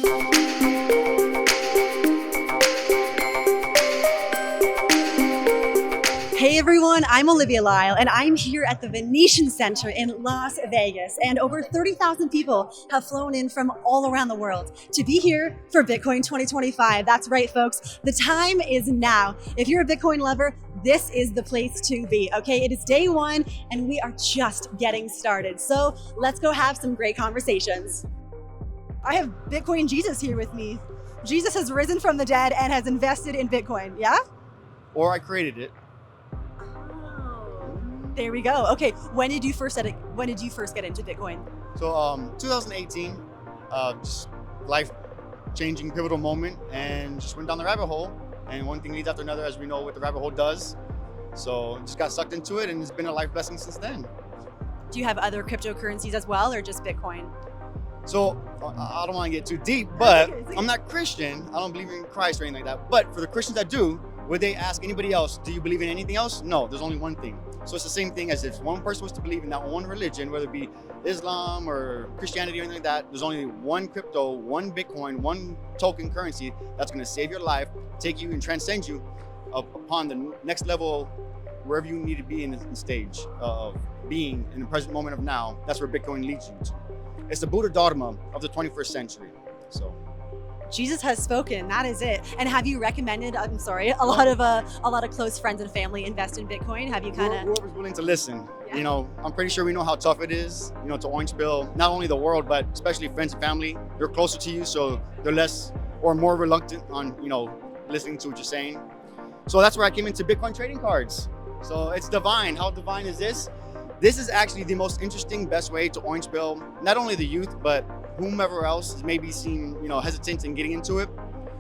Hey everyone, I'm Olivia Lyle, and I'm here at the Venetian Center in Las Vegas. And over 30,000 people have flown in from all around the world to be here for Bitcoin 2025. That's right, folks. The time is now. If you're a Bitcoin lover, this is the place to be, okay? It is day one, and we are just getting started. So let's go have some great conversations. I have Bitcoin Jesus here with me. Jesus has risen from the dead and has invested in Bitcoin, yeah? Or I created it. There we go. Okay, when did you first get into Bitcoin? So 2018, just life-changing pivotal moment, and just went down the rabbit hole. And one thing leads after another, as we know what the rabbit hole does. So just got sucked into it, and it's been a life blessing since then. Do you have other cryptocurrencies as well, or just Bitcoin? So I don't want to get too deep, but I'm not Christian. I don't believe in Christ or anything like that. But for the Christians that do, would they ask anybody else, do you believe in anything else? No, there's only one thing. So it's the same thing as if one person was to believe in that one religion, whether it be Islam or Christianity or anything like that, there's only one crypto, one Bitcoin, one token currency that's going to save your life, take you and transcend you upon the next level, wherever you need to be in the stage of being in the present moment of now. That's where Bitcoin leads you to. It's the Buddha Dharma of the 21st century. So Jesus has spoken. That is it. And have you recommended? I'm sorry, a lot of close friends and family invest in Bitcoin. Have you kind of? Whoever's willing to listen. Yeah. You know, I'm pretty sure we know how tough it is. You know, to orange pill not only the world, but especially friends and family. They're closer to you, so they're less or more reluctant on listening to what you're saying. So that's where I came into Bitcoin trading cards. So it's divine. How divine is this? This is actually the most interesting, best way to orange pill not only the youth, but whomever else maybe seem hesitant in getting into it.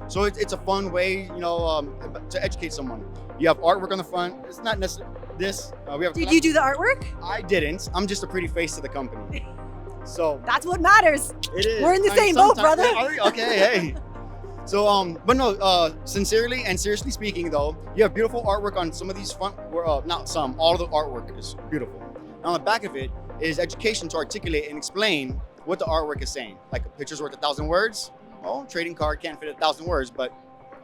So it's a fun way to educate someone. You have artwork on the front. It's not necessarily this. Did you do the artwork? I didn't. I'm just a pretty face to the company. So that's what matters. It is. We're in the same boat, brother. Okay, hey. So but no, sincerely and seriously speaking though, you have beautiful artwork on some of these front. Not some. All of the artwork is beautiful. And on the back of it is education to articulate and explain what the artwork is saying. Like a picture's worth 1,000 words. Well, trading card can't fit 1,000 words, but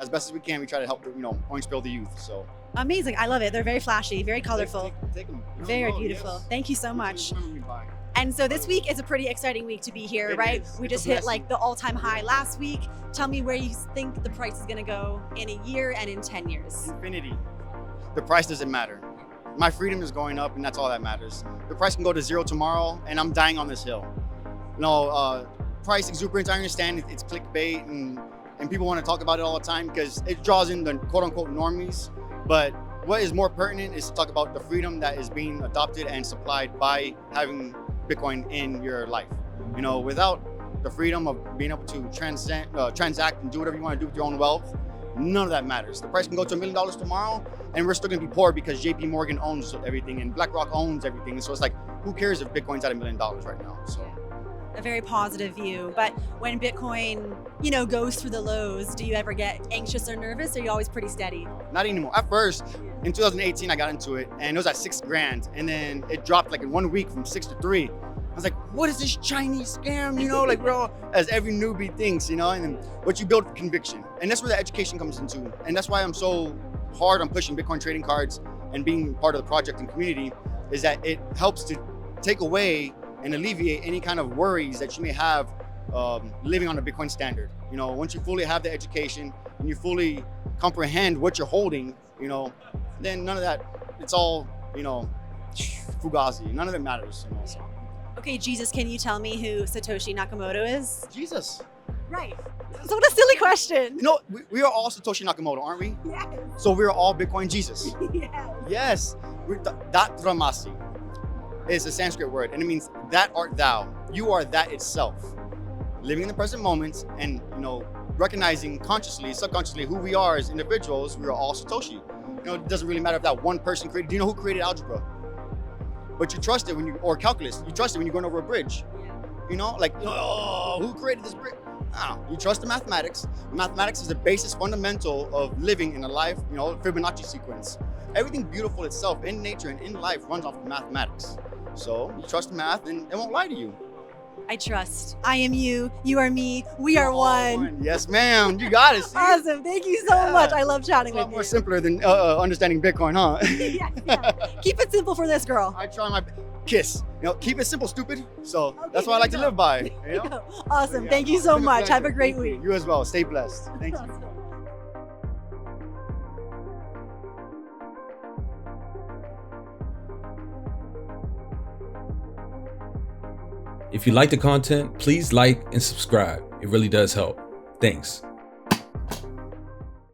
as best as we can, we try to help orange pill the youth. So amazing. I love it. They're very flashy, very colorful. Take them. Very beautiful. Yes. Thank you so much. And so this week is a pretty exciting week to be here, right? We just hit like the all-time high last week. Tell me where you think the price is going to go in a year and in 10 years. Infinity. The price doesn't matter. My freedom is going up, and that's all that matters. The price can go to zero tomorrow, and I'm dying on this hill. Price exuberance, I understand it's clickbait, and people want to talk about it all the time because it draws in the quote-unquote normies. But what is more pertinent is to talk about the freedom that is being adopted and supplied by having Bitcoin in your life. Without the freedom of being able to transact and do whatever you want to do with your own wealth, none of that matters. The price can go to $1 million tomorrow, and we're still going to be poor because JP Morgan owns everything and BlackRock owns everything. And so it's like, who cares if Bitcoin's at $1 million right now? So a very positive view. But when Bitcoin, goes through the lows, do you ever get anxious or nervous? Or are you always pretty steady? Not anymore. At first, in 2018, I got into it, and it was at $6,000, and then it dropped like in 1 week from 6 to 3. I was like, what is this Chinese scam? Bro, as every newbie thinks, and then what you build with conviction. And that's where the education comes into. And that's why I'm so hard on pushing Bitcoin trading cards and being part of the project and community, is that it helps to take away and alleviate any kind of worries that you may have living on a Bitcoin standard. Once you fully have the education and you fully comprehend what you're holding, then none of that, it's all, fugazi. None of it matters. So. Okay, Jesus, can you tell me who Satoshi Nakamoto is? Jesus. Right. So what a silly question. We are all Satoshi Nakamoto, aren't we? Yes. So we're all Bitcoin Jesus. Yes. Yes. Dat Dramasi is a Sanskrit word, and it means that art thou. You are that itself. Living in the present moment and, recognizing consciously, subconsciously who we are as individuals, we are all Satoshi. It doesn't really matter if that one person created, do you know who created algebra? But you trust it or calculus, you trust it when you're going over a bridge. Who created this bridge? You trust the mathematics. Mathematics is the basis fundamental of living in a life, Fibonacci sequence. Everything beautiful itself in nature and in life runs off of mathematics. So you trust the math and it won't lie to you. I trust. I am you, you are me, we are one. Yes, ma'am. You got it. See? Awesome. Thank you so much. I love chatting It's a lot with more you. simpler than understanding Bitcoin, huh? Yes, yeah. Keep it simple for this girl. I try my kiss. Keep it simple, stupid. So Okay, that's what I like to live by. You know? Awesome. Yeah. Thank you so It's been much. Have a pleasure. great Thank you. week. You as well. Stay blessed. Thank you. Awesome. If you like the content, please like and subscribe. It really does help. Thanks.